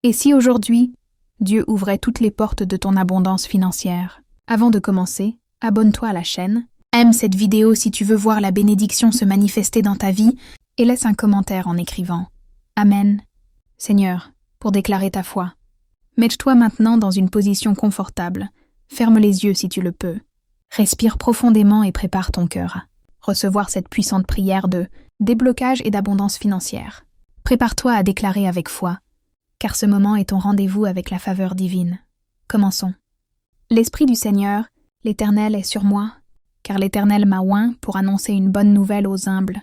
Et si aujourd'hui, Dieu ouvrait toutes les portes de ton abondance financière? Avant de commencer, abonne-toi à la chaîne, aime cette vidéo si tu veux voir la bénédiction se manifester dans ta vie et laisse un commentaire en écrivant « Amen ». Seigneur, pour déclarer ta foi. Mets-toi maintenant dans une position confortable. Ferme les yeux si tu le peux. Respire profondément et prépare ton cœur à recevoir cette puissante prière de déblocage et d'abondance financière. Prépare-toi à déclarer avec foi, car ce moment est ton rendez-vous avec la faveur divine. Commençons. L'Esprit du Seigneur, l'Éternel est sur moi, car l'Éternel m'a oint pour annoncer une bonne nouvelle aux humbles.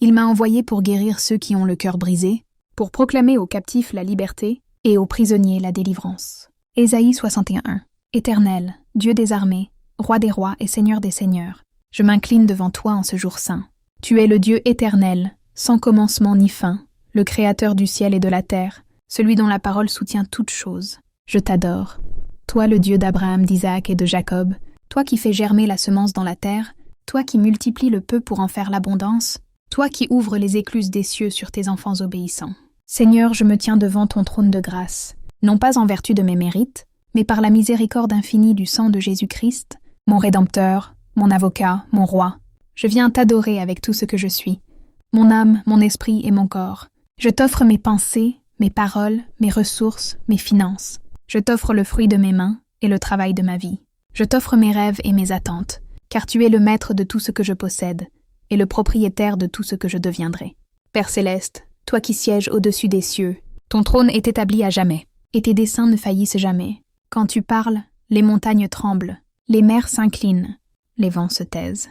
Il m'a envoyé pour guérir ceux qui ont le cœur brisé, pour proclamer aux captifs la liberté et aux prisonniers la délivrance. Ésaïe 61. Éternel, Dieu des armées, Roi des rois et Seigneur des seigneurs, je m'incline devant toi en ce jour saint. Tu es le Dieu éternel, sans commencement ni fin, le Créateur du ciel et de la terre, celui dont la parole soutient toutes choses. Je t'adore. Toi le Dieu d'Abraham, d'Isaac et de Jacob, toi qui fais germer la semence dans la terre, toi qui multiplies le peu pour en faire l'abondance, toi qui ouvres les écluses des cieux sur tes enfants obéissants. Seigneur, je me tiens devant ton trône de grâce, non pas en vertu de mes mérites, mais par la miséricorde infinie du sang de Jésus-Christ, mon Rédempteur, mon avocat, mon roi. Je viens t'adorer avec tout ce que je suis, mon âme, mon esprit et mon corps. Je t'offre mes pensées, mes paroles, mes ressources, mes finances. Je t'offre le fruit de mes mains et le travail de ma vie. Je t'offre mes rêves et mes attentes, car tu es le maître de tout ce que je possède et le propriétaire de tout ce que je deviendrai. Père céleste, toi qui sièges au-dessus des cieux, ton trône est établi à jamais, et tes desseins ne faillissent jamais. Quand tu parles, les montagnes tremblent, les mers s'inclinent, les vents se taisent,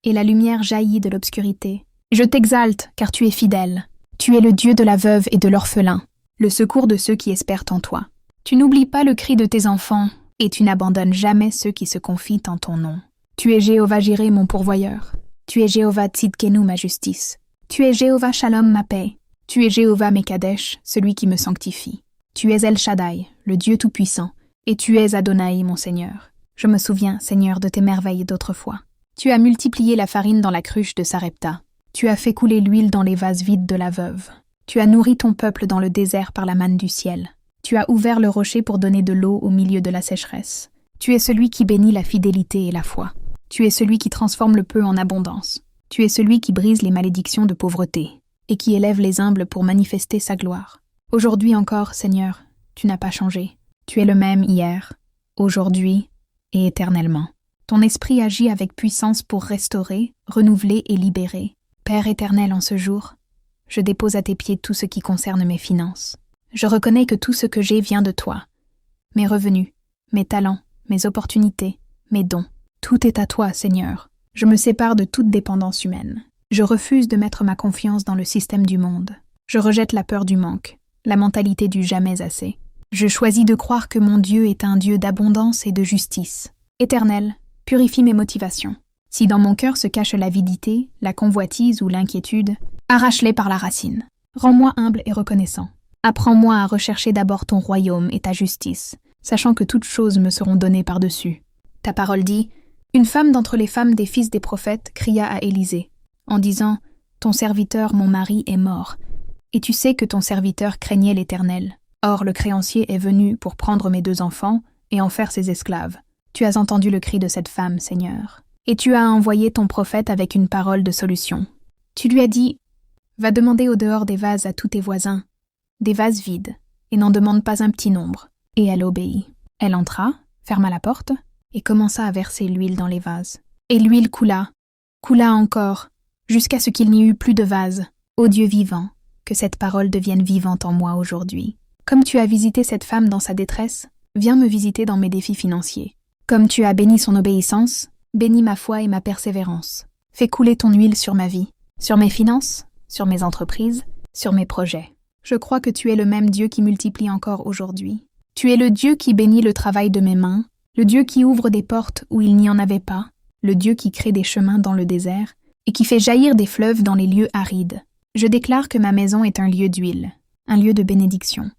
et la lumière jaillit de l'obscurité. Je t'exalte, car tu es fidèle. Tu es le Dieu de la veuve et de l'orphelin, le secours de ceux qui espèrent en toi. Tu n'oublies pas le cri de tes enfants, et tu n'abandonnes jamais ceux qui se confient en ton nom. Tu es Jéhovah Jireh, mon pourvoyeur. Tu es Jéhovah Tzidkenu, ma justice. Tu es Jéhovah Shalom, ma paix. Tu es Jéhovah Mekadesh, celui qui me sanctifie. Tu es El Shaddai, le Dieu Tout-Puissant, et tu es Adonai, mon Seigneur. Je me souviens, Seigneur, de tes merveilles d'autrefois. Tu as multiplié la farine dans la cruche de Sarepta. Tu as fait couler l'huile dans les vases vides de la veuve. Tu as nourri ton peuple dans le désert par la manne du ciel. Tu as ouvert le rocher pour donner de l'eau au milieu de la sécheresse. Tu es celui qui bénit la fidélité et la foi. Tu es celui qui transforme le peu en abondance. Tu es celui qui brise les malédictions de pauvreté et qui élève les humbles pour manifester sa gloire. Aujourd'hui encore, Seigneur, tu n'as pas changé. Tu es le même hier, aujourd'hui et éternellement. Ton esprit agit avec puissance pour restaurer, renouveler et libérer. Père éternel, en ce jour, je dépose à tes pieds tout ce qui concerne mes finances. Je reconnais que tout ce que j'ai vient de toi. Mes revenus, mes talents, mes opportunités, mes dons. Tout est à toi, Seigneur. Je me sépare de toute dépendance humaine. Je refuse de mettre ma confiance dans le système du monde. Je rejette la peur du manque, la mentalité du jamais assez. Je choisis de croire que mon Dieu est un Dieu d'abondance et de justice. Éternel, purifie mes motivations. Si dans mon cœur se cache l'avidité, la convoitise ou l'inquiétude, arrache-les par la racine. Rends-moi humble et reconnaissant. Apprends-moi à rechercher d'abord ton royaume et ta justice, sachant que toutes choses me seront données par-dessus. Ta parole dit, « Une femme d'entre les femmes des fils des prophètes cria à Élisée, en disant, « Ton serviteur, mon mari, est mort, et tu sais que ton serviteur craignait l'Éternel. Or le créancier est venu pour prendre mes 2 enfants et en faire ses esclaves. Tu as entendu le cri de cette femme, Seigneur, et tu as envoyé ton prophète avec une parole de solution. Tu lui as dit, « Va demander au dehors des vases à tous tes voisins, des vases vides, et n'en demande pas un petit nombre. » Et elle obéit. Elle entra, ferma la porte, et commença à verser l'huile dans les vases. Et l'huile coula encore, jusqu'à ce qu'il n'y eut plus de vases. Ô Dieu vivant, que cette parole devienne vivante en moi aujourd'hui. Comme tu as visité cette femme dans sa détresse, viens me visiter dans mes défis financiers. Comme tu as béni son obéissance, bénis ma foi et ma persévérance. Fais couler ton huile sur ma vie, sur mes finances, sur mes entreprises, sur mes projets. Je crois que tu es le même Dieu qui multiplie encore aujourd'hui. Tu es le Dieu qui bénit le travail de mes mains, le Dieu qui ouvre des portes où il n'y en avait pas, le Dieu qui crée des chemins dans le désert et qui fait jaillir des fleuves dans les lieux arides. Je déclare que ma maison est un lieu d'huile, un lieu de bénédiction,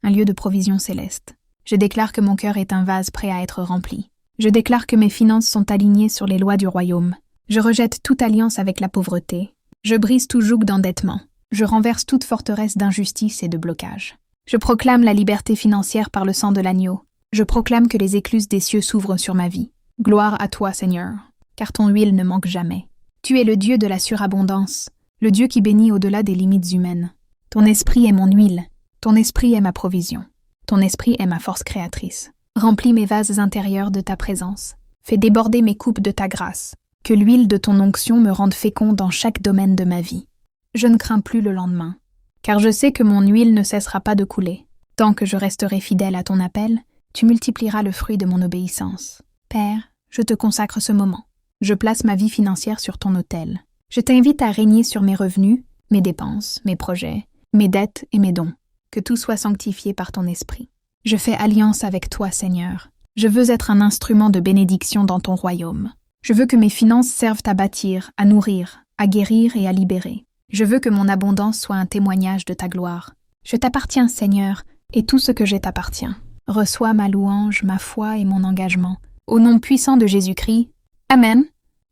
un lieu de provision céleste. Je déclare que mon cœur est un vase prêt à être rempli. Je déclare que mes finances sont alignées sur les lois du royaume. Je rejette toute alliance avec la pauvreté. Je brise tout joug d'endettement. Je renverse toute forteresse d'injustice et de blocage. Je proclame la liberté financière par le sang de l'agneau. Je proclame que les écluses des cieux s'ouvrent sur ma vie. Gloire à toi, Seigneur, car ton huile ne manque jamais. Tu es le Dieu de la surabondance, le Dieu qui bénit au-delà des limites humaines. Ton esprit est mon huile, ton esprit est ma provision, ton esprit est ma force créatrice. Remplis mes vases intérieurs de ta présence. Fais déborder mes coupes de ta grâce. Que l'huile de ton onction me rende fécond dans chaque domaine de ma vie. Je ne crains plus le lendemain, car je sais que mon huile ne cessera pas de couler. Tant que je resterai fidèle à ton appel, tu multiplieras le fruit de mon obéissance. Père, je te consacre ce moment. Je place ma vie financière sur ton autel. Je t'invite à régner sur mes revenus, mes dépenses, mes projets, mes dettes et mes dons. Que tout soit sanctifié par ton esprit. Je fais alliance avec toi, Seigneur. Je veux être un instrument de bénédiction dans ton royaume. Je veux que mes finances servent à bâtir, à nourrir, à guérir et à libérer. Je veux que mon abondance soit un témoignage de ta gloire. Je t'appartiens, Seigneur, et tout ce que je t'appartient. Reçois ma louange, ma foi et mon engagement. Au nom puissant de Jésus-Christ. Amen.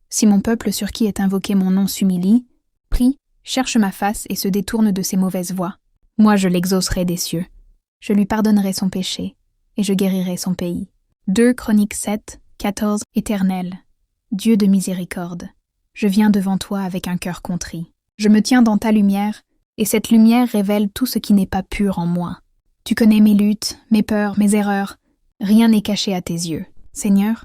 Si mon peuple sur qui est invoqué mon nom s'humilie, prie, cherche ma face et se détourne de ses mauvaises voies, moi je l'exaucerai des cieux. Je lui pardonnerai son péché, et je guérirai son pays. 2 Chroniques 7, 14. Éternel, Dieu de miséricorde, je viens devant toi avec un cœur contrit. Je me tiens dans ta lumière, et cette lumière révèle tout ce qui n'est pas pur en moi. Tu connais mes luttes, mes peurs, mes erreurs. Rien n'est caché à tes yeux. Seigneur,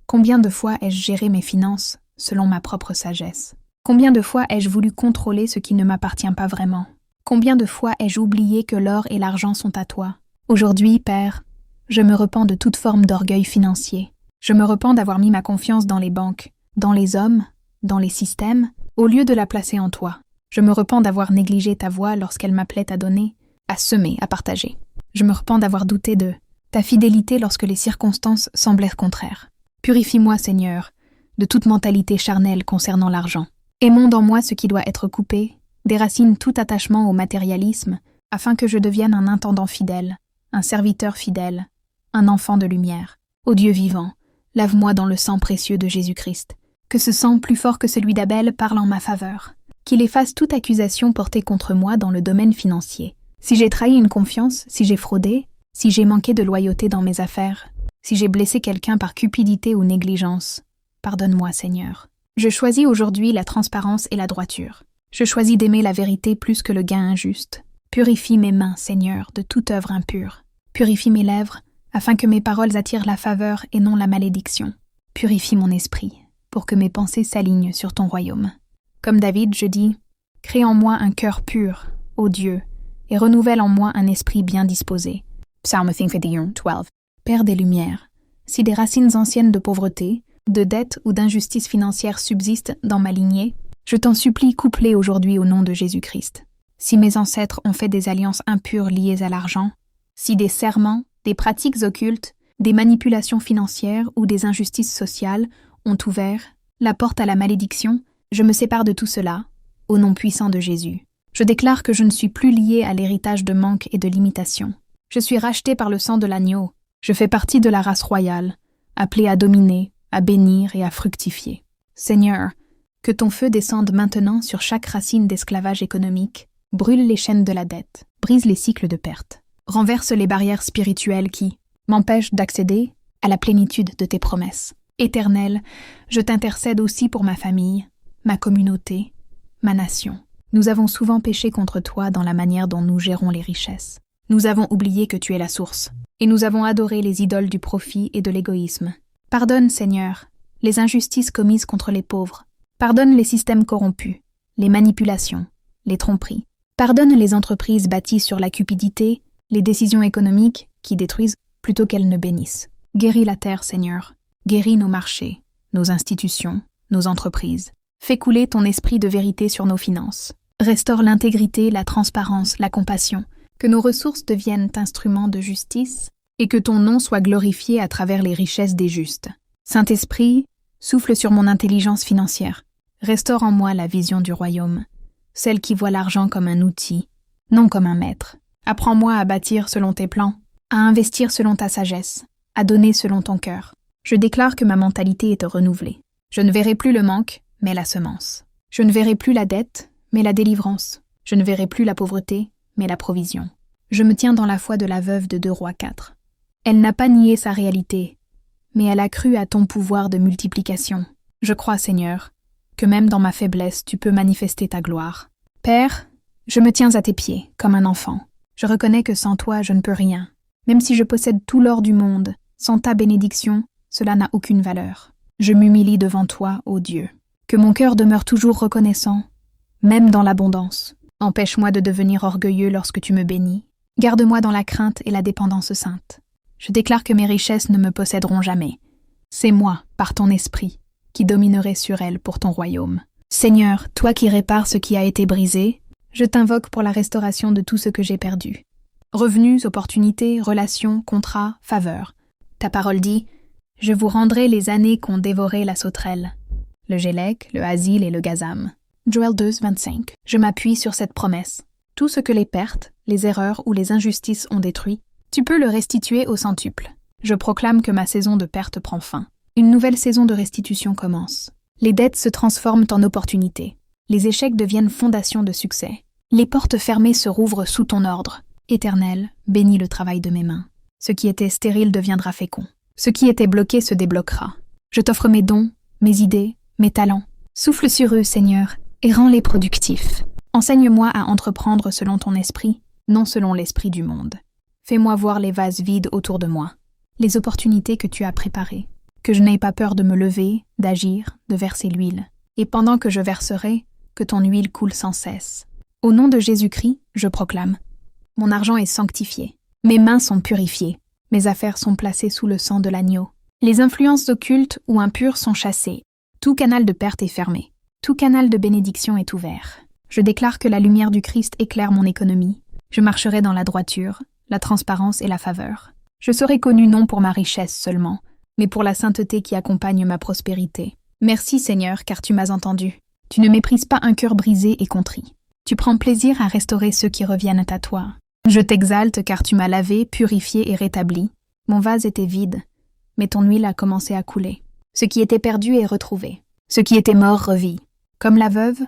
combien de fois ai-je géré mes finances selon ma propre sagesse? Combien de fois ai-je voulu contrôler ce qui ne m'appartient pas vraiment? Combien de fois ai-je oublié que l'or et l'argent sont à toi? Aujourd'hui, Père, je me repens de toute forme d'orgueil financier. Je me repens d'avoir mis ma confiance dans les banques, dans les hommes, dans les systèmes, au lieu de la placer en toi. Je me repens d'avoir négligé ta voix lorsqu'elle m'appelait à donner, à semer, à partager. Je me repens d'avoir douté de ta fidélité lorsque les circonstances semblaient contraires. Purifie-moi, Seigneur, de toute mentalité charnelle concernant l'argent. Émonde en moi ce qui doit être coupé, déracine tout attachement au matérialisme, afin que je devienne un intendant fidèle, un serviteur fidèle, un enfant de lumière. Ô Dieu vivant, lave-moi dans le sang précieux de Jésus-Christ. Que ce sang plus fort que celui d'Abel parle en ma faveur. Qu'il efface toute accusation portée contre moi dans le domaine financier. Si j'ai trahi une confiance, si j'ai fraudé, si j'ai manqué de loyauté dans mes affaires, si j'ai blessé quelqu'un par cupidité ou négligence, pardonne-moi, Seigneur. Je choisis aujourd'hui la transparence et la droiture. Je choisis d'aimer la vérité plus que le gain injuste. Purifie mes mains, Seigneur, de toute œuvre impure. Purifie mes lèvres, afin que mes paroles attirent la faveur et non la malédiction. Purifie mon esprit, pour que mes pensées s'alignent sur ton royaume. Comme David, je dis, crée en moi un cœur pur, ô Dieu, et renouvelle en moi un esprit bien disposé. Psalm 51:12. Père des lumières, si des racines anciennes de pauvreté, de dette ou d'injustice financière subsistent dans ma lignée, je t'en supplie, coupe-les aujourd'hui au nom de Jésus-Christ. Si mes ancêtres ont fait des alliances impures liées à l'argent, si des serments, des pratiques occultes, des manipulations financières ou des injustices sociales ont ouvert la porte à la malédiction, je me sépare de tout cela, au nom puissant de Jésus. Je déclare que je ne suis plus lié à l'héritage de manque et de limitation. Je suis racheté par le sang de l'agneau. Je fais partie de la race royale, appelée à dominer, à bénir et à fructifier. Seigneur, que ton feu descende maintenant sur chaque racine d'esclavage économique, brûle les chaînes de la dette, brise les cycles de perte, renverse les barrières spirituelles qui m'empêchent d'accéder à la plénitude de tes promesses. Éternel, je t'intercède aussi pour ma famille, ma communauté, ma nation. Nous avons souvent péché contre toi dans la manière dont nous gérons les richesses. Nous avons oublié que tu es la source, et nous avons adoré les idoles du profit et de l'égoïsme. Pardonne, Seigneur, les injustices commises contre les pauvres. Pardonne les systèmes corrompus, les manipulations, les tromperies. Pardonne les entreprises bâties sur la cupidité, les décisions économiques qui détruisent plutôt qu'elles ne bénissent. Guéris la terre, Seigneur. Guéris nos marchés, nos institutions, nos entreprises. Fais couler ton esprit de vérité sur nos finances. Restaure l'intégrité, la transparence, la compassion. Que nos ressources deviennent instruments de justice et que ton nom soit glorifié à travers les richesses des justes. Saint-Esprit, souffle sur mon intelligence financière. Restaure en moi la vision du royaume, celle qui voit l'argent comme un outil, non comme un maître. Apprends-moi à bâtir selon tes plans, à investir selon ta sagesse, à donner selon ton cœur. Je déclare que ma mentalité est renouvelée. Je ne verrai plus le manque, mais la semence. Je ne verrai plus la dette, mais la délivrance. Je ne verrai plus la pauvreté, mais la provision. Je me tiens dans la foi de la veuve de 2 Rois 4. Elle n'a pas nié sa réalité, mais elle a cru à ton pouvoir de multiplication. Je crois, Seigneur, que même dans ma faiblesse, tu peux manifester ta gloire. Père, je me tiens à tes pieds, comme un enfant. Je reconnais que sans toi, je ne peux rien. Même si je possède tout l'or du monde, sans ta bénédiction, cela n'a aucune valeur. Je m'humilie devant toi, ô Dieu. Que mon cœur demeure toujours reconnaissant, même dans l'abondance. Empêche-moi de devenir orgueilleux lorsque tu me bénis. Garde-moi dans la crainte et la dépendance sainte. Je déclare que mes richesses ne me posséderont jamais. C'est moi, par ton esprit, qui dominerai sur elles pour ton royaume. Seigneur, toi qui répares ce qui a été brisé, je t'invoque pour la restauration de tout ce que j'ai perdu. Revenus, opportunités, relations, contrats, faveurs. Ta parole dit « Je vous rendrai les années qu'ont dévoré la sauterelle, le gélec, le hasil et le gazam. » Joël 2, 25. Je m'appuie sur cette promesse. Tout ce que les pertes, les erreurs ou les injustices ont détruit, tu peux le restituer au centuple. Je proclame que ma saison de perte prend fin. Une nouvelle saison de restitution commence. Les dettes se transforment en opportunités. Les échecs deviennent fondation de succès. Les portes fermées se rouvrent sous ton ordre. Éternel, bénis le travail de mes mains. Ce qui était stérile deviendra fécond. Ce qui était bloqué se débloquera. Je t'offre mes dons, mes idées, mes talents. Souffle sur eux, Seigneur, et rends-les productifs. Enseigne-moi à entreprendre selon ton esprit, non selon l'esprit du monde. Fais-moi voir les vases vides autour de moi, les opportunités que tu as préparées, que je n'aie pas peur de me lever, d'agir, de verser l'huile. Et pendant que je verserai, que ton huile coule sans cesse. Au nom de Jésus-Christ, je proclame. Mon argent est sanctifié, mes mains sont purifiées, mes affaires sont placées sous le sang de l'agneau. Les influences occultes ou impures sont chassées. Tout canal de perte est fermé. Tout canal de bénédiction est ouvert. Je déclare que la lumière du Christ éclaire mon économie. Je marcherai dans la droiture, la transparence et la faveur. Je serai connu non pour ma richesse seulement, mais pour la sainteté qui accompagne ma prospérité. Merci Seigneur, car tu m'as entendu. Tu ne méprises pas un cœur brisé et contrit. Tu prends plaisir à restaurer ceux qui reviennent à toi. Je t'exalte car tu m'as lavé, purifié et rétabli. Mon vase était vide, mais ton huile a commencé à couler. Ce qui était perdu est retrouvé. Ce qui était mort revit. Comme la veuve,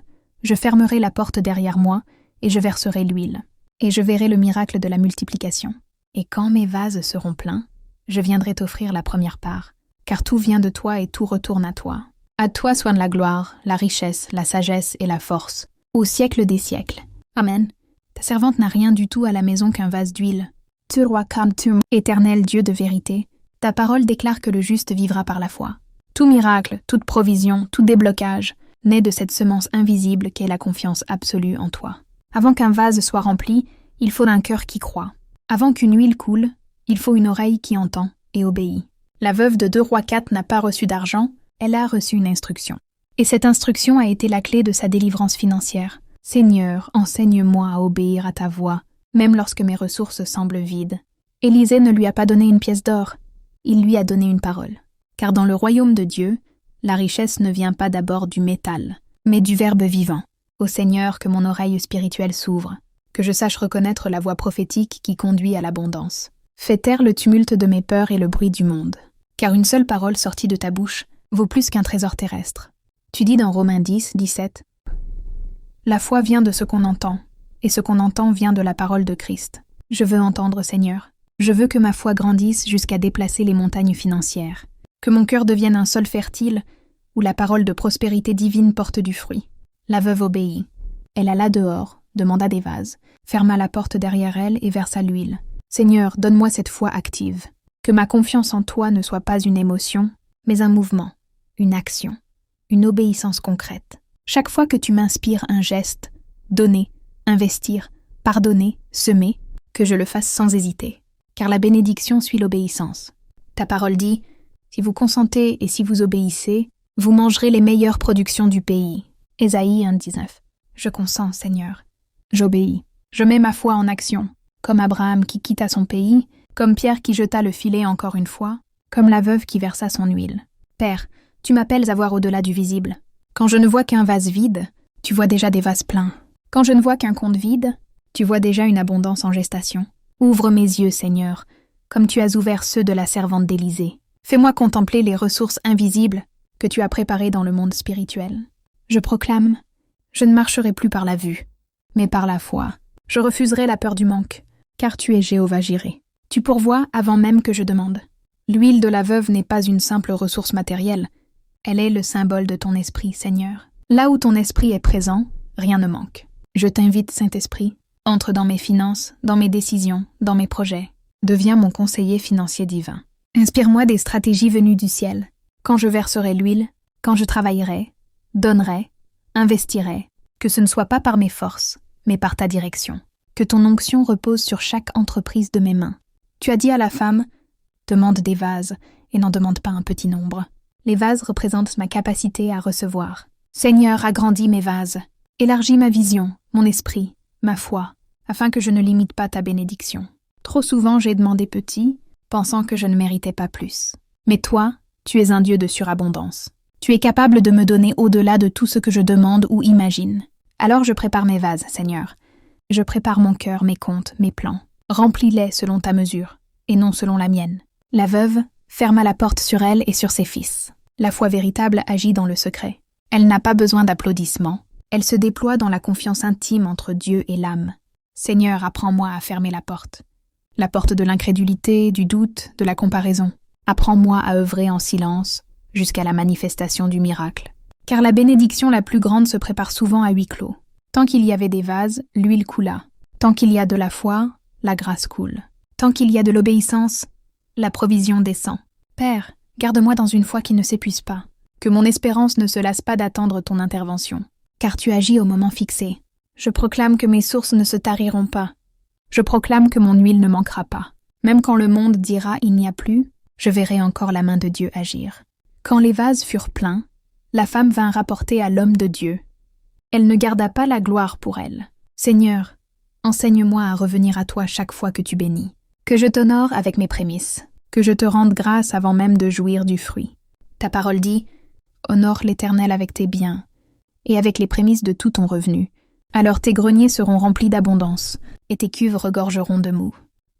je fermerai la porte derrière moi et je verserai l'huile. Et je verrai le miracle de la multiplication. Et quand mes vases seront pleins, je viendrai t'offrir la première part, car tout vient de toi et tout retourne à toi. À toi soit la gloire, la richesse, la sagesse et la force, au siècle des siècles. Amen. Ta servante n'a rien du tout à la maison qu'un vase d'huile. Tu roi Kamtum, éternel Dieu de vérité, ta parole déclare que le juste vivra par la foi. Tout miracle, toute provision, tout déblocage naît de cette semence invisible qu'est la confiance absolue en toi. Avant qu'un vase soit rempli, il faut un cœur qui croit. Avant qu'une huile coule, il faut une oreille qui entend et obéit. La veuve de 2 Rois 4 n'a pas reçu d'argent, elle a reçu une instruction. Et cette instruction a été la clé de sa délivrance financière. Seigneur, enseigne-moi à obéir à ta voix, même lorsque mes ressources semblent vides. Élisée ne lui a pas donné une pièce d'or, il lui a donné une parole. Car dans le royaume de Dieu, la richesse ne vient pas d'abord du métal, mais du Verbe vivant. Ô Seigneur, que mon oreille spirituelle s'ouvre, que je sache reconnaître la voix prophétique qui conduit à l'abondance. Fais taire le tumulte de mes peurs et le bruit du monde, car une seule parole sortie de ta bouche vaut plus qu'un trésor terrestre. Tu dis dans Romains 10, 17, « La foi vient de ce qu'on entend, et ce qu'on entend vient de la parole de Christ. Je veux entendre, Seigneur. Je veux que ma foi grandisse jusqu'à déplacer les montagnes financières, que mon cœur devienne un sol fertile où la parole de prospérité divine porte du fruit. » La veuve obéit. Elle alla dehors, demanda des vases, ferma la porte derrière elle et versa l'huile. « Seigneur, donne-moi cette foi active. Que ma confiance en toi ne soit pas une émotion, mais un mouvement, une action, une obéissance concrète. Chaque fois que tu m'inspires un geste, donner, investir, pardonner, semer, que je le fasse sans hésiter. Car la bénédiction suit l'obéissance. Ta parole dit, si vous consentez et si vous obéissez, vous mangerez les meilleures productions du pays. Ésaïe 1,19. Je consens, Seigneur. J'obéis. Je mets ma foi en action, comme Abraham qui quitta son pays, comme Pierre qui jeta le filet encore une fois, comme la veuve qui versa son huile. Père, tu m'appelles à voir au-delà du visible. Quand je ne vois qu'un vase vide, tu vois déjà des vases pleins. Quand je ne vois qu'un compte vide, tu vois déjà une abondance en gestation. Ouvre mes yeux, Seigneur, comme tu as ouvert ceux de la servante d'Élisée. Fais-moi contempler les ressources invisibles que tu as préparées dans le monde spirituel. Je proclame, je ne marcherai plus par la vue, mais par la foi. Je refuserai la peur du manque. car tu es Jéhovah Jireh. Tu pourvois avant même que je demande. L'huile de la veuve n'est pas une simple ressource matérielle, elle est le symbole de ton esprit, Seigneur. Là où ton esprit est présent, rien ne manque. Je t'invite, Saint-Esprit, entre dans mes finances, dans mes décisions, dans mes projets. Deviens mon conseiller financier divin. Inspire-moi des stratégies venues du ciel. Quand je verserai l'huile, quand je travaillerai, donnerai, investirai, que ce ne soit pas par mes forces, mais par ta direction. Que ton onction repose sur chaque entreprise de mes mains. Tu as dit à la femme, « Demande des vases, et n'en demande pas un petit nombre. » Les vases représentent ma capacité à recevoir. Seigneur, agrandis mes vases. Élargis ma vision, mon esprit, ma foi, afin que je ne limite pas ta bénédiction. Trop souvent j'ai demandé petit, pensant que je ne méritais pas plus. Mais toi, tu es un Dieu de surabondance. Tu es capable de me donner au-delà de tout ce que je demande ou imagine. Alors je prépare mes vases, Seigneur. Je prépare mon cœur, mes comptes, mes plans. Remplis-les selon ta mesure, et non selon la mienne. La veuve ferma la porte sur elle et sur ses fils. La foi véritable agit dans le secret. Elle n'a pas besoin d'applaudissements. Elle se déploie dans la confiance intime entre Dieu et l'âme. Seigneur, apprends-moi à fermer la porte. La porte de l'incrédulité, du doute, de la comparaison. Apprends-moi à œuvrer en silence jusqu'à la manifestation du miracle. Car la bénédiction la plus grande se prépare souvent à huis clos. Tant qu'il y avait des vases, l'huile coula. Tant qu'il y a de la foi, la grâce coule. Tant qu'il y a de l'obéissance, la provision descend. Père, garde-moi dans une foi qui ne s'épuise pas. Que mon espérance ne se lasse pas d'attendre ton intervention. Car tu agis au moment fixé. Je proclame que mes sources ne se tariront pas. Je proclame que mon huile ne manquera pas. Même quand le monde dira « il n'y a plus », je verrai encore la main de Dieu agir. Quand les vases furent pleins, la femme vint rapporter à l'homme de Dieu. Elle ne garda pas la gloire pour elle. Seigneur, enseigne-moi à revenir à toi chaque fois que tu bénis. Que je t'honore avec mes prémices. Que je te rende grâce avant même de jouir du fruit. Ta parole dit « Honore l'Éternel avec tes biens et avec les prémices de tout ton revenu. Alors tes greniers seront remplis d'abondance et tes cuves regorgeront de mou. »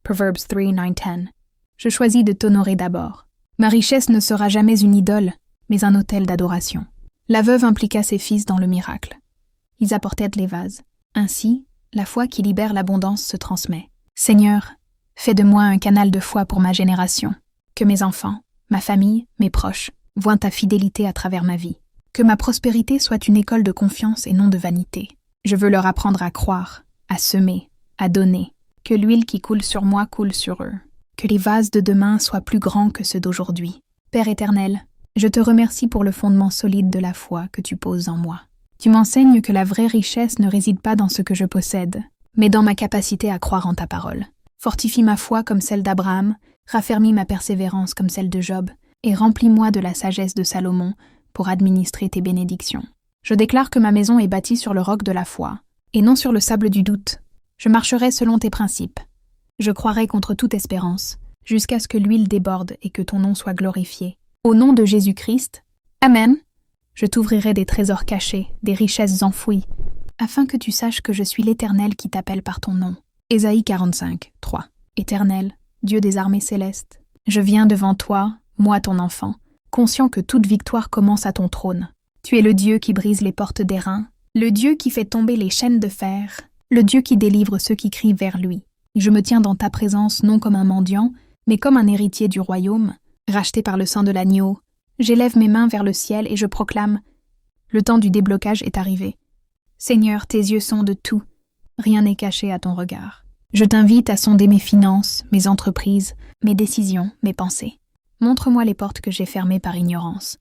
Proverbs 3, 9, 10. Je choisis de t'honorer d'abord. Ma richesse ne sera jamais une idole, mais un autel d'adoration. La veuve impliqua ses fils dans le miracle. Ils apportèrent les vases. Ainsi, la foi qui libère l'abondance se transmet. Seigneur, fais de moi un canal de foi pour ma génération. Que mes enfants, ma famille, mes proches, voient ta fidélité à travers ma vie. Que ma prospérité soit une école de confiance et non de vanité. Je veux leur apprendre à croire, à semer, à donner. Que l'huile qui coule sur moi coule sur eux. Que les vases de demain soient plus grands que ceux d'aujourd'hui. Père éternel, je te remercie pour le fondement solide de la foi que tu poses en moi. Tu m'enseignes que la vraie richesse ne réside pas dans ce que je possède, mais dans ma capacité à croire en ta parole. Fortifie ma foi comme celle d'Abraham, raffermis ma persévérance comme celle de Job, et remplis-moi de la sagesse de Salomon pour administrer tes bénédictions. Je déclare que ma maison est bâtie sur le roc de la foi, et non sur le sable du doute. Je marcherai selon tes principes. Je croirai contre toute espérance, jusqu'à ce que l'huile déborde et que ton nom soit glorifié. Au nom de Jésus-Christ, Amen. Je t'ouvrirai des trésors cachés, des richesses enfouies, afin que tu saches que je suis l'Éternel qui t'appelle par ton nom. Ésaïe 45, 3. Éternel, Dieu des armées célestes, je viens devant toi, moi ton enfant, conscient que toute victoire commence à ton trône. Tu es le Dieu qui brise les portes d'airain, le Dieu qui fait tomber les chaînes de fer, le Dieu qui délivre ceux qui crient vers lui. Je me tiens dans ta présence non comme un mendiant, mais comme un héritier du royaume, racheté par le sang de l'agneau. J'élève mes mains vers le ciel et je proclame « Le temps du déblocage est arrivé. Seigneur, tes yeux sont de tout. Rien n'est caché à ton regard. Je t'invite à sonder mes finances, mes entreprises, mes décisions, mes pensées. Montre-moi les portes que j'ai fermées par ignorance,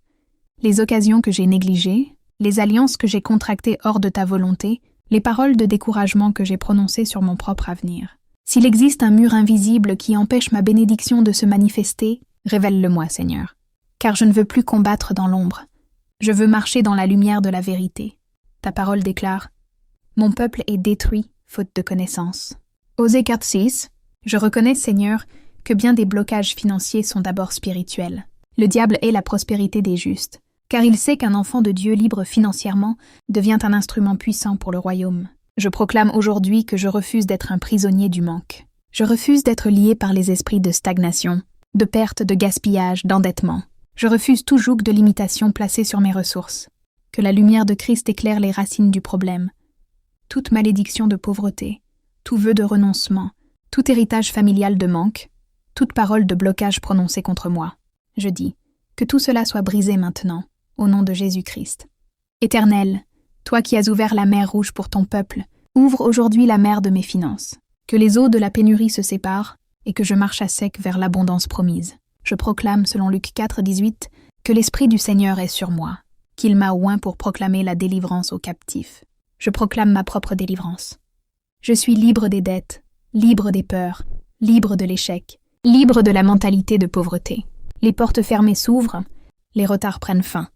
les occasions que j'ai négligées, les alliances que j'ai contractées hors de ta volonté, les paroles de découragement que j'ai prononcées sur mon propre avenir. S'il existe un mur invisible qui empêche ma bénédiction de se manifester, révèle-le-moi, Seigneur. Car je ne veux plus combattre dans l'ombre. Je veux marcher dans la lumière de la vérité. Ta parole déclare « Mon peuple est détruit, faute de connaissance. » Osée 4:6. Je reconnais, Seigneur, que bien des blocages financiers sont d'abord spirituels. Le diable est la prospérité des justes, car il sait qu'un enfant de Dieu libre financièrement devient un instrument puissant pour le royaume. Je proclame aujourd'hui que je refuse d'être un prisonnier du manque. Je refuse d'être lié par les esprits de stagnation, de perte, de gaspillage, d'endettement. Je refuse tout joug de limitation placé sur mes ressources. Que la lumière de Christ éclaire les racines du problème. Toute malédiction de pauvreté, tout vœu de renoncement, tout héritage familial de manque, toute parole de blocage prononcée contre moi. Je dis, que tout cela soit brisé maintenant, au nom de Jésus-Christ. Éternel, toi qui as ouvert la mer Rouge pour ton peuple, ouvre aujourd'hui la mer de mes finances. Que les eaux de la pénurie se séparent et que je marche à sec vers l'abondance promise. Je proclame, selon Luc 4, 18, que l'Esprit du Seigneur est sur moi, qu'il m'a oint pour proclamer la délivrance aux captifs. Je proclame ma propre délivrance. Je suis libre des dettes, libre des peurs, libre de l'échec, libre de la mentalité de pauvreté. Les portes fermées s'ouvrent, les retards prennent fin.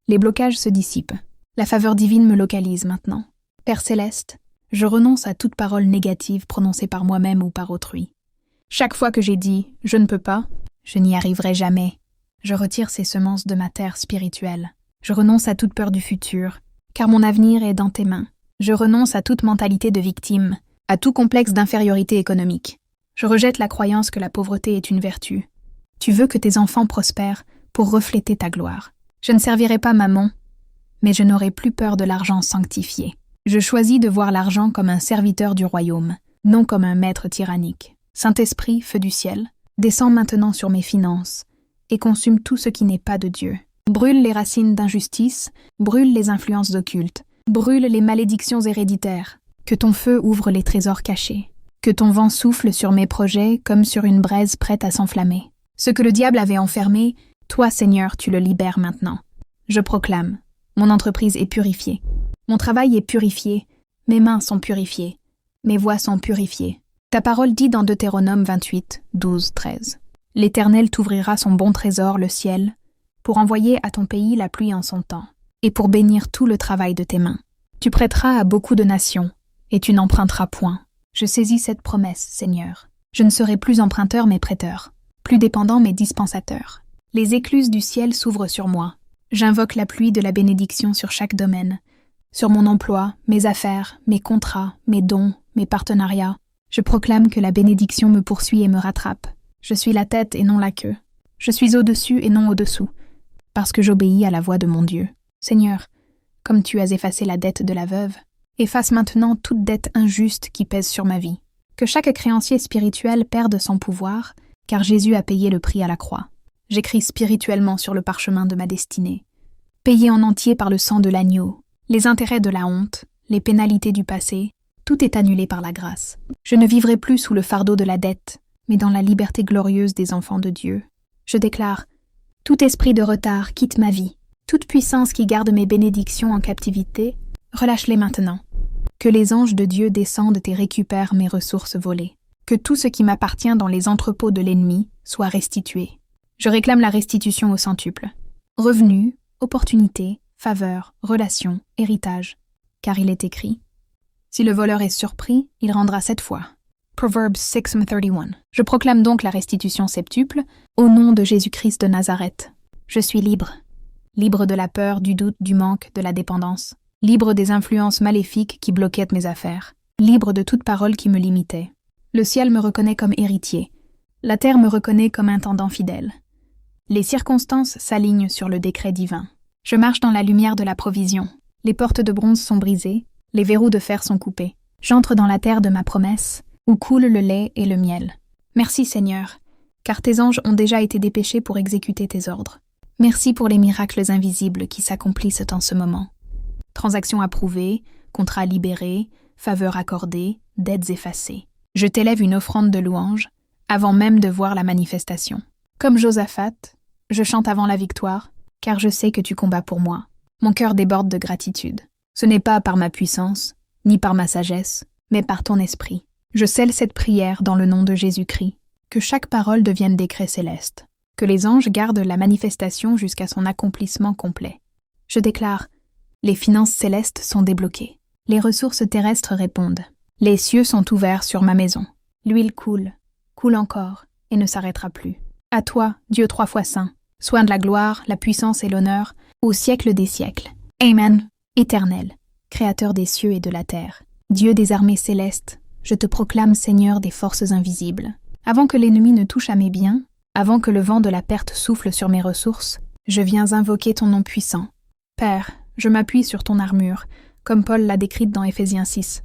Les blocages se dissipent. La faveur divine me localise maintenant. Père céleste, je renonce à toute parole négative prononcée par moi-même ou par autrui. Chaque fois que j'ai dit « je ne peux pas », je n'y arriverai jamais. Je retire ces semences de ma terre spirituelle. Je renonce à toute peur du futur, car mon avenir est dans tes mains. Je renonce à toute mentalité de victime, à tout complexe d'infériorité économique. Je rejette la croyance que la pauvreté est une vertu. Tu veux que tes enfants prospèrent pour refléter ta gloire. Je ne servirai pas mammon, mais je n'aurai plus peur de l'argent sanctifié. Je choisis de voir l'argent comme un serviteur du royaume, non comme un maître tyrannique. Saint-Esprit, feu du ciel, descends maintenant sur mes finances et consume tout ce qui n'est pas de Dieu. Brûle les racines d'injustice, brûle les influences occultes, brûle les malédictions héréditaires. Que ton feu ouvre les trésors cachés. Que ton vent souffle sur mes projets comme sur une braise prête à s'enflammer. Ce que le diable avait enfermé, toi, Seigneur, tu le libères maintenant. Je proclame, mon entreprise est purifiée. Mon travail est purifié, mes mains sont purifiées, mes voix sont purifiées. Ta parole dit dans Deutéronome 28, 12, 13. L'Éternel t'ouvrira son bon trésor, le ciel, pour envoyer à ton pays la pluie en son temps, et pour bénir tout le travail de tes mains. Tu prêteras à beaucoup de nations, et tu n'emprunteras point. Je saisis cette promesse, Seigneur. Je ne serai plus emprunteur mais prêteur, plus dépendant mais dispensateur. Les écluses du ciel s'ouvrent sur moi. J'invoque la pluie de la bénédiction sur chaque domaine, sur mon emploi, mes affaires, mes contrats, mes dons, mes partenariats. Je proclame que la bénédiction me poursuit et me rattrape. Je suis la tête et non la queue. Je suis au-dessus et non au-dessous, parce que j'obéis à la voix de mon Dieu. Seigneur, comme tu as effacé la dette de la veuve, efface maintenant toute dette injuste qui pèse sur ma vie. Que chaque créancier spirituel perde son pouvoir, car Jésus a payé le prix à la croix. J'écris spirituellement sur le parchemin de ma destinée. Payé en entier par le sang de l'agneau, les intérêts de la honte, les pénalités du passé, tout est annulé par la grâce. Je ne vivrai plus sous le fardeau de la dette, mais dans la liberté glorieuse des enfants de Dieu. Je déclare, tout esprit de retard quitte ma vie. Toute puissance qui garde mes bénédictions en captivité, relâche-les maintenant. Que les anges de Dieu descendent et récupèrent mes ressources volées. Que tout ce qui m'appartient dans les entrepôts de l'ennemi soit restitué. Je réclame la restitution au centuple. Revenus, opportunités, faveurs, relations, héritage. Car il est écrit, si le voleur est surpris, il rendra 7 fois. Proverbs 6:31. Je proclame donc la restitution septuple, au nom de Jésus-Christ de Nazareth. Je suis libre. Libre de la peur, du doute, du manque, de la dépendance. Libre des influences maléfiques qui bloquaient mes affaires. Libre de toute parole qui me limitait. Le ciel me reconnaît comme héritier. La terre me reconnaît comme intendant fidèle. Les circonstances s'alignent sur le décret divin. Je marche dans la lumière de la provision. Les portes de bronze sont brisées, les verrous de fer sont coupés. J'entre dans la terre de ma promesse, où coule le lait et le miel. Merci Seigneur, car tes anges ont déjà été dépêchés pour exécuter tes ordres. Merci pour les miracles invisibles qui s'accomplissent en ce moment. Transactions approuvées, contrats libérés, faveurs accordées, dettes effacées. Je t'élève une offrande de louange, avant même de voir la manifestation. Comme Josaphat, je chante avant la victoire, car je sais que tu combats pour moi. Mon cœur déborde de gratitude. Ce n'est pas par ma puissance, ni par ma sagesse, mais par ton esprit. Je scelle cette prière dans le nom de Jésus-Christ, que chaque parole devienne décret céleste, que les anges gardent la manifestation jusqu'à son accomplissement complet. Je déclare, les finances célestes sont débloquées, les ressources terrestres répondent, les cieux sont ouverts sur ma maison, l'huile coule, coule encore, et ne s'arrêtera plus. À toi, Dieu 3 fois saint, soin de la gloire, la puissance et l'honneur, au siècle des siècles. Amen. Éternel, Créateur des cieux et de la terre, Dieu des armées célestes, je te proclame Seigneur des forces invisibles. Avant que l'ennemi ne touche à mes biens, avant que le vent de la perte souffle sur mes ressources, je viens invoquer ton nom puissant. Père, je m'appuie sur ton armure, comme Paul l'a décrite dans Éphésiens 6.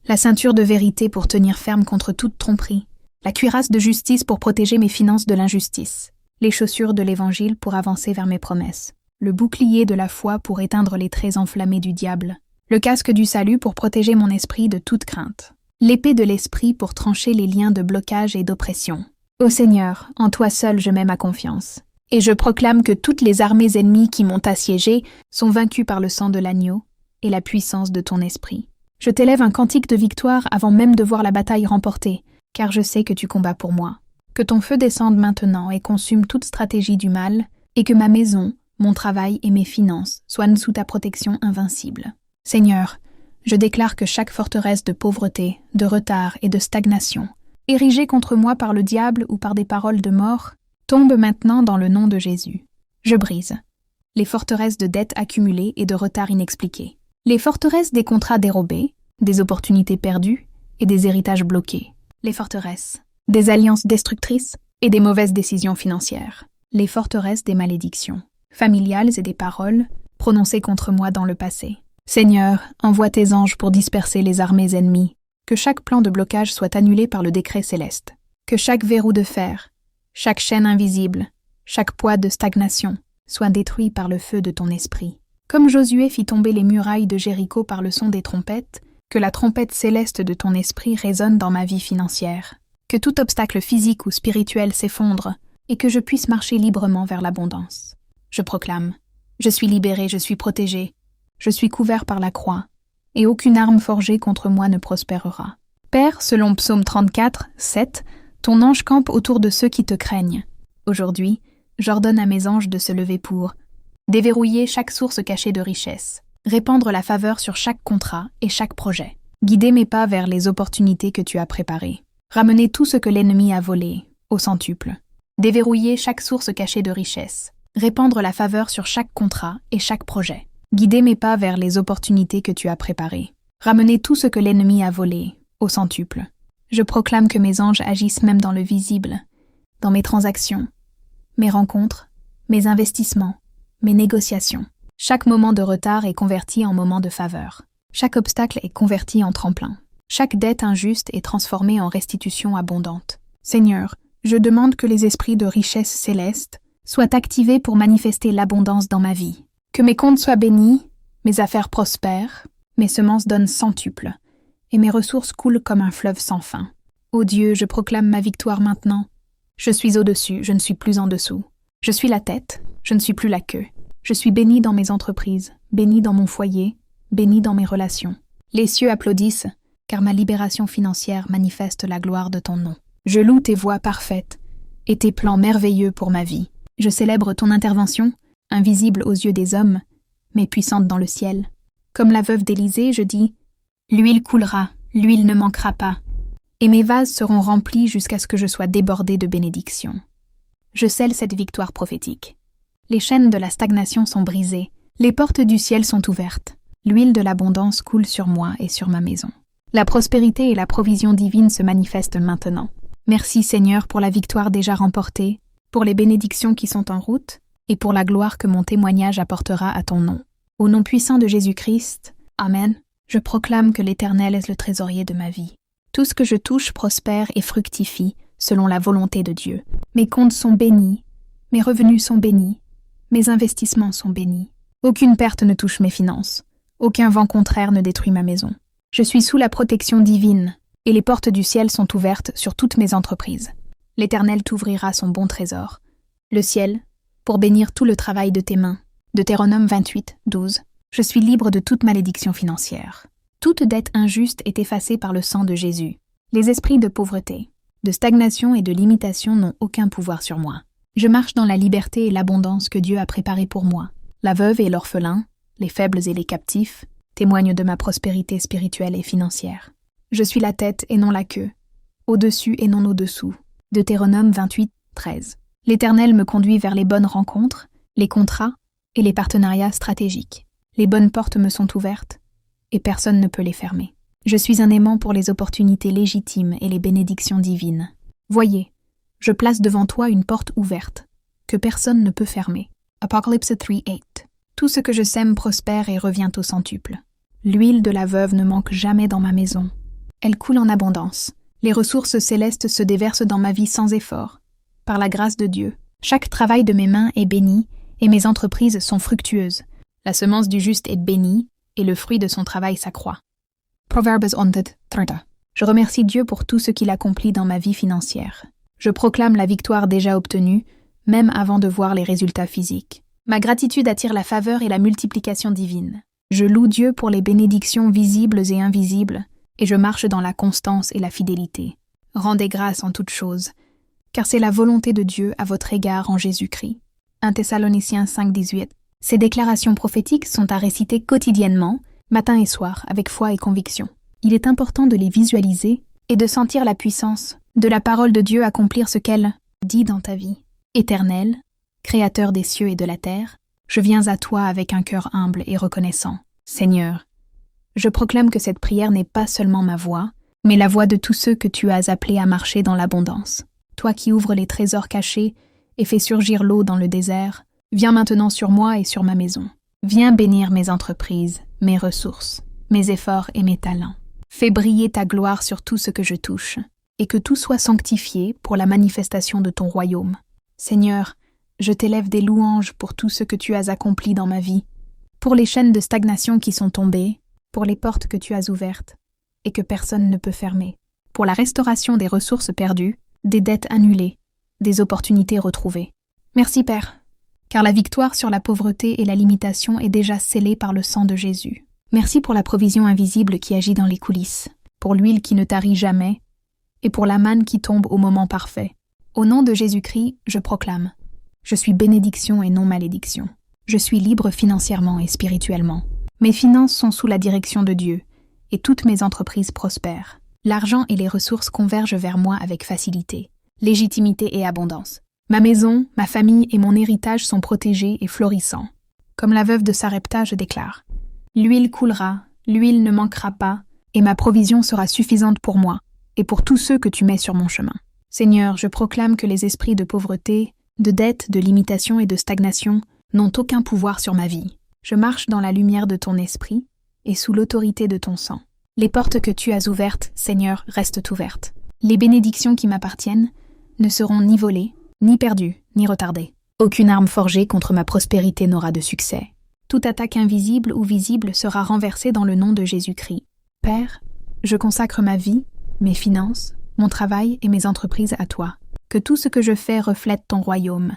la ceinture de vérité pour tenir ferme contre toute tromperie, la cuirasse de justice pour protéger mes finances de l'injustice, les chaussures de l'Évangile pour avancer vers mes promesses, le bouclier de la foi pour éteindre les traits enflammés du diable, le casque du salut pour protéger mon esprit de toute crainte, l'épée de l'esprit pour trancher les liens de blocage et d'oppression. Ô Seigneur, en toi seul je mets ma confiance. Et je proclame que toutes les armées ennemies qui m'ont assiégé sont vaincues par le sang de l'agneau et la puissance de ton esprit. Je t'élève un cantique de victoire avant même de voir la bataille remportée, car je sais que tu combats pour moi. Que ton feu descende maintenant et consume toute stratégie du mal, et que ma maison, mon travail et mes finances soient sous ta protection invincible. Seigneur, je déclare que chaque forteresse de pauvreté, de retard et de stagnation, érigée contre moi par le diable ou par des paroles de mort, tombe maintenant dans le nom de Jésus. Je brise les forteresses de dettes accumulées et de retards inexpliqués, les forteresses des contrats dérobés, des opportunités perdues et des héritages bloqués, les forteresses des alliances destructrices et des mauvaises décisions financières, les forteresses des malédictions familiales et des paroles prononcées contre moi dans le passé. Seigneur, envoie tes anges pour disperser les armées ennemies, que chaque plan de blocage soit annulé par le décret céleste, que chaque verrou de fer, chaque chaîne invisible, chaque poids de stagnation soit détruit par le feu de ton esprit. Comme Josué fit tomber les murailles de Jéricho par le son des trompettes, que la trompette céleste de ton esprit résonne dans ma vie financière. Que tout obstacle physique ou spirituel s'effondre et que je puisse marcher librement vers l'abondance. Je proclame, je suis libéré, je suis protégé, je suis couvert par la croix, et aucune arme forgée contre moi ne prospérera. Père, selon Psaume 34, 7, ton ange campe autour de ceux qui te craignent. Aujourd'hui, j'ordonne à mes anges de se lever pour déverrouiller chaque source cachée de richesse, répandre la faveur sur chaque contrat et chaque projet, guider mes pas vers les opportunités que tu as préparées, ramener tout ce que l'ennemi a volé, au centuple, déverrouiller chaque source cachée de richesse, répandre la faveur sur chaque contrat et chaque projet, guider mes pas vers les opportunités que tu as préparées, ramener tout ce que l'ennemi a volé, au centuple. Je proclame que mes anges agissent même dans le visible, dans mes transactions, mes rencontres, mes investissements, mes négociations. Chaque moment de retard est converti en moment de faveur. Chaque obstacle est converti en tremplin. Chaque dette injuste est transformée en restitution abondante. Seigneur, je demande que les esprits de richesse céleste soient activés pour manifester l'abondance dans ma vie. Que mes comptes soient bénis, mes affaires prospèrent, mes semences donnent centuple, et mes ressources coulent comme un fleuve sans fin. Ô Dieu, je proclame ma victoire maintenant. Je suis au-dessus, je ne suis plus en dessous. Je suis la tête, je ne suis plus la queue. Je suis béni dans mes entreprises, béni dans mon foyer, béni dans mes relations. Les cieux applaudissent, car ma libération financière manifeste la gloire de ton nom. Je loue tes voies parfaites et tes plans merveilleux pour ma vie. Je célèbre ton intervention, invisible aux yeux des hommes, mais puissante dans le ciel. Comme la veuve d'Élysée, je dis « L'huile coulera, l'huile ne manquera pas, et mes vases seront remplis jusqu'à ce que je sois débordé de bénédictions. » Je scelle cette victoire prophétique. Les chaînes de la stagnation sont brisées, les portes du ciel sont ouvertes, l'huile de l'abondance coule sur moi et sur ma maison. La prospérité et la provision divine se manifestent maintenant. Merci Seigneur pour la victoire déjà remportée, pour les bénédictions qui sont en route, et pour la gloire que mon témoignage apportera à ton nom. Au nom puissant de Jésus-Christ, Amen, je proclame que l'Éternel est le trésorier de ma vie. Tout ce que je touche prospère et fructifie, selon la volonté de Dieu. Mes comptes sont bénis, mes revenus sont bénis, mes investissements sont bénis. Aucune perte ne touche mes finances, aucun vent contraire ne détruit ma maison. Je suis sous la protection divine, et les portes du ciel sont ouvertes sur toutes mes entreprises. L'Éternel t'ouvrira son bon trésor, le ciel, pour bénir tout le travail de tes mains. Deutéronome 28, 12. Je suis libre de toute malédiction financière. Toute dette injuste est effacée par le sang de Jésus. Les esprits de pauvreté, de stagnation et de limitation n'ont aucun pouvoir sur moi. Je marche dans la liberté et l'abondance que Dieu a préparée pour moi. La veuve et l'orphelin, les faibles et les captifs, témoignent de ma prospérité spirituelle et financière. Je suis la tête et non la queue, au-dessus et non au-dessous. Deutéronome 28, 13. L'Éternel me conduit vers les bonnes rencontres, les contrats et les partenariats stratégiques. Les bonnes portes me sont ouvertes et personne ne peut les fermer. Je suis un aimant pour les opportunités légitimes et les bénédictions divines. Voyez, je place devant toi une porte ouverte, que personne ne peut fermer. Apocalypse 3:8. Tout ce que je sème prospère et revient au centuple. L'huile de la veuve ne manque jamais dans ma maison, Elle coule en abondance. Les ressources célestes se déversent dans ma vie sans effort. Par la grâce de Dieu, chaque travail de mes mains est béni et mes entreprises sont fructueuses. La semence du juste est bénie et le fruit de son travail s'accroît. Proverbes 11:30. Je remercie Dieu pour tout ce qu'il accomplit dans ma vie financière. Je proclame la victoire déjà obtenue, même avant de voir les résultats physiques. Ma gratitude attire la faveur et la multiplication divine. Je loue Dieu pour les bénédictions visibles et invisibles, et je marche dans la constance et la fidélité. Rendez grâce en toutes choses, car c'est la volonté de Dieu à votre égard en Jésus-Christ. 1 Thessaloniciens 5:18. Ces déclarations prophétiques sont à réciter quotidiennement, matin et soir, avec foi et conviction. Il est important de les visualiser et de sentir la puissance de la parole de Dieu accomplir ce qu'elle dit dans ta vie. Éternel, Créateur des cieux et de la terre, je viens à toi avec un cœur humble et reconnaissant. Seigneur, je proclame que cette prière n'est pas seulement ma voix, mais la voix de tous ceux que tu as appelés à marcher dans l'abondance. Toi qui ouvres les trésors cachés et fais surgir l'eau dans le désert, viens maintenant sur moi et sur ma maison. Viens bénir mes entreprises, mes ressources, mes efforts et mes talents. Fais briller ta gloire sur tout ce que je touche, et que tout soit sanctifié pour la manifestation de ton royaume. Seigneur, je t'élève des louanges pour tout ce que tu as accompli dans ma vie, pour les chaînes de stagnation qui sont tombées, pour les portes que tu as ouvertes et que personne ne peut fermer, pour la restauration des ressources perdues, des dettes annulées, des opportunités retrouvées. Merci Père, car la victoire sur la pauvreté et la limitation est déjà scellée par le sang de Jésus. Merci pour la provision invisible qui agit dans les coulisses, pour l'huile qui ne tarit jamais, et pour la manne qui tombe au moment parfait. Au nom de Jésus-Christ, je proclame: je suis bénédiction et non malédiction. Je suis libre financièrement et spirituellement. Mes finances sont sous la direction de Dieu, et toutes mes entreprises prospèrent. L'argent et les ressources convergent vers moi avec facilité, légitimité et abondance. Ma maison, ma famille et mon héritage sont protégés et florissants. Comme la veuve de Sarepta, je déclare: l'huile coulera, l'huile ne manquera pas, et ma provision sera suffisante pour moi et pour tous ceux que tu mets sur mon chemin. Seigneur, je proclame que les esprits de pauvreté, de dette, de limitation et de stagnation n'ont aucun pouvoir sur ma vie. Je marche dans la lumière de ton esprit et sous l'autorité de ton sang. Les portes que tu as ouvertes, Seigneur, restent ouvertes. Les bénédictions qui m'appartiennent ne seront ni volées, ni perdues, ni retardées. Aucune arme forgée contre ma prospérité n'aura de succès. Toute attaque invisible ou visible sera renversée dans le nom de Jésus-Christ. Père, je consacre ma vie, mes finances, mon travail et mes entreprises à toi. Que tout ce que je fais reflète ton royaume,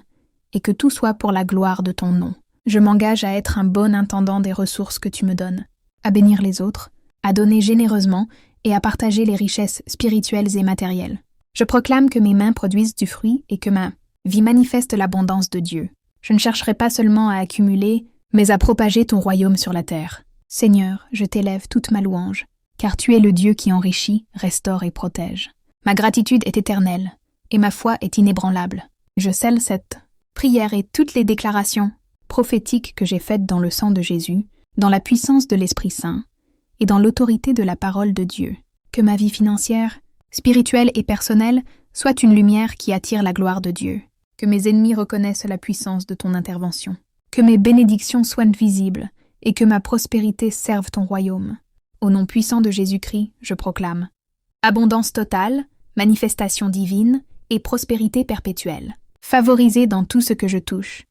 et que tout soit pour la gloire de ton nom. Je m'engage à être un bon intendant des ressources que tu me donnes, à bénir les autres, à donner généreusement et à partager les richesses spirituelles et matérielles. Je proclame que mes mains produisent du fruit et que ma vie manifeste l'abondance de Dieu. Je ne chercherai pas seulement à accumuler, mais à propager ton royaume sur la terre. Seigneur, je t'élève toute ma louange, car tu es le Dieu qui enrichit, restaure et protège. Ma gratitude est éternelle, et ma foi est inébranlable. Je scelle cette prière et toutes les déclarations prophétiques que j'ai faites dans le sang de Jésus, dans la puissance de l'Esprit Saint et dans l'autorité de la parole de Dieu. Que ma vie financière, spirituelle et personnelle soit une lumière qui attire la gloire de Dieu. Que mes ennemis reconnaissent la puissance de ton intervention. Que mes bénédictions soient visibles et que ma prospérité serve ton royaume. Au nom puissant de Jésus-Christ, je proclame abondance totale, manifestation divine et prospérité perpétuelle. Favorisée dans tout ce que je touche,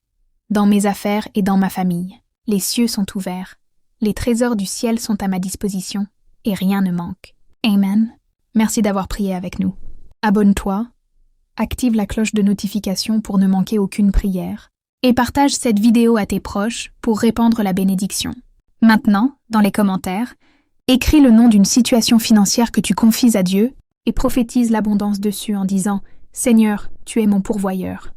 dans mes affaires et dans ma famille. Les cieux sont ouverts, les trésors du ciel sont à ma disposition et rien ne manque. Amen. Merci d'avoir prié avec nous. Abonne-toi, active la cloche de notification pour ne manquer aucune prière et partage cette vidéo à tes proches pour répandre la bénédiction. Maintenant, dans les commentaires, écris le nom d'une situation financière que tu confies à Dieu et prophétise l'abondance dessus en disant « Seigneur, tu es mon pourvoyeur ».